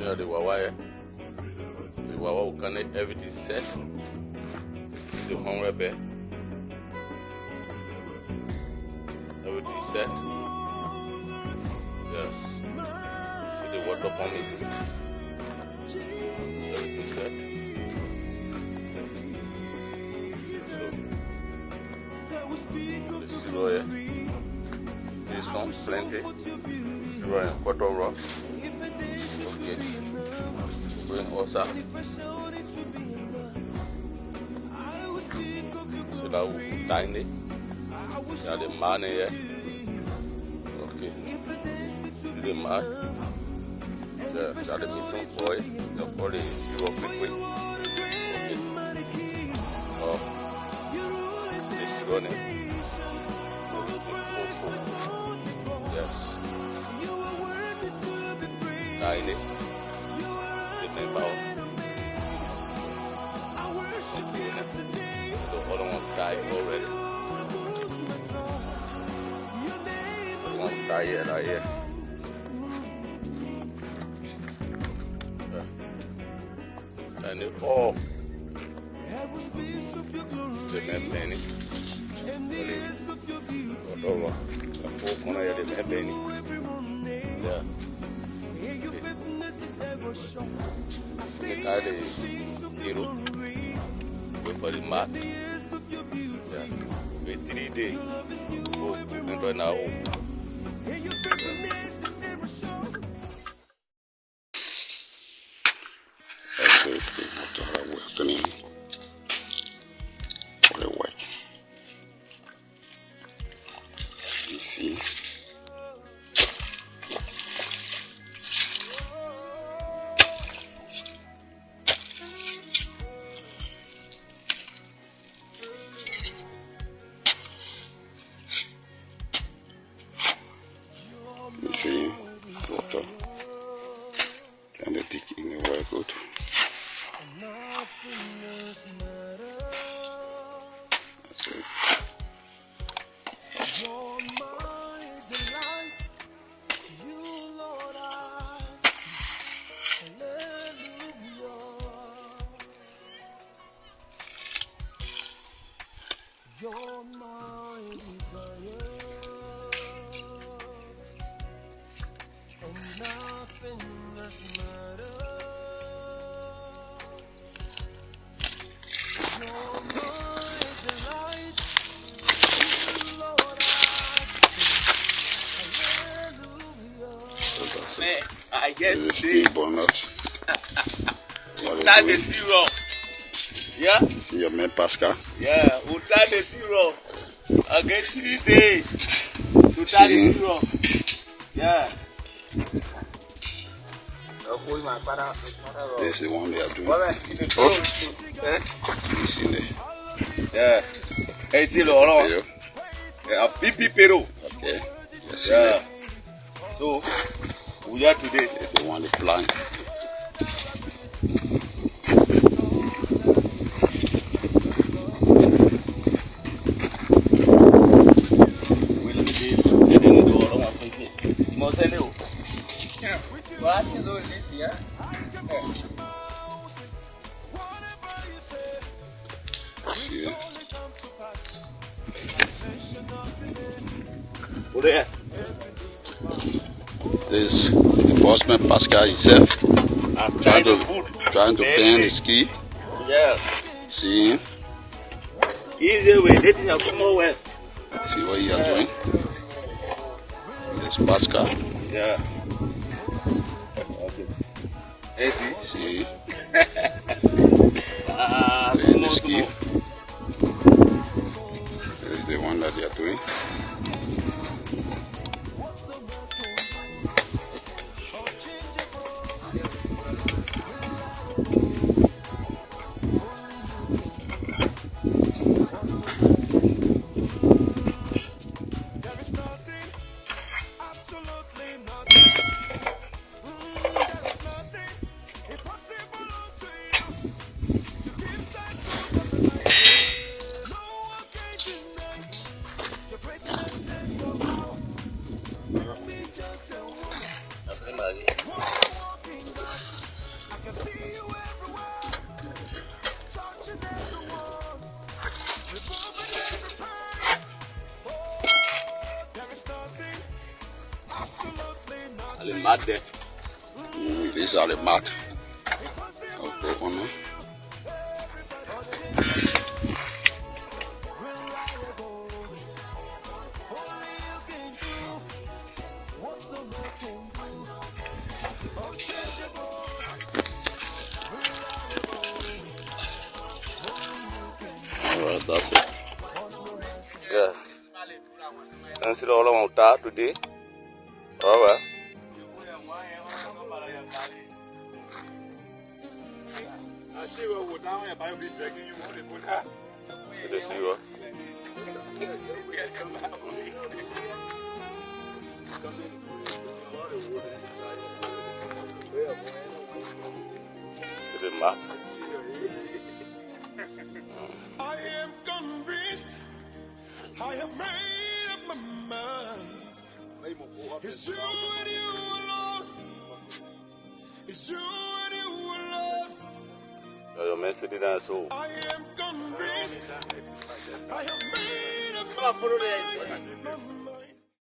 know the Wawa. The Wawa will connect everything set. See the home repair. Everything set. Yes. See the water pump is everything set. So the zero here. This one plenty. Zero and quarter rock. Okay. Going also. So that will be tiny. There the man here. Okay. See the man. There the missing boy. The body is zero quick. Okay. Oh. See this running. Yes. Tiny. The mouth. The other one died already. The one died right here. And the all still not penny. Whatever. The four corner of the penny. Yeah. The guy is hero. Wait for the mat. Yeah. Wait 3 days. Oh, and right now. Este motor la voy a tener por el hueco. Y sí. You see, water. And the dick in the very good. That's it. You're my desire, and nothing else matters. You're my delight, Lord, I sing hallelujah. Man, I get Is it still bonus? time is zero. Yeah? See your man Pascal? Yeah, we'll time is zero. Again 3 days. To time is zero. Yeah. This is the one they are doing. You see there? Yeah. Hey, Tilo, yeah, Pipi Peru. Okay. Yes, Yeah. So, we are today. They want the plant. See. This Postman Pascal himself trying to bend the ski. Yeah. See, Easy way, let it come over. see what you are doing. This Pascal. Yeah. Okay. Hey, See, ah, bend the ski. This is the one that they are doing. mat there. These are the mat. Okay, on. Alright, that's it. Yeah. And see all of that today. Alright. See the zero. See the map. I am convinced. I have made up my mind. It's you and you alone. It's you and you alone. Your message is so. I am convinced. I have made up my mind.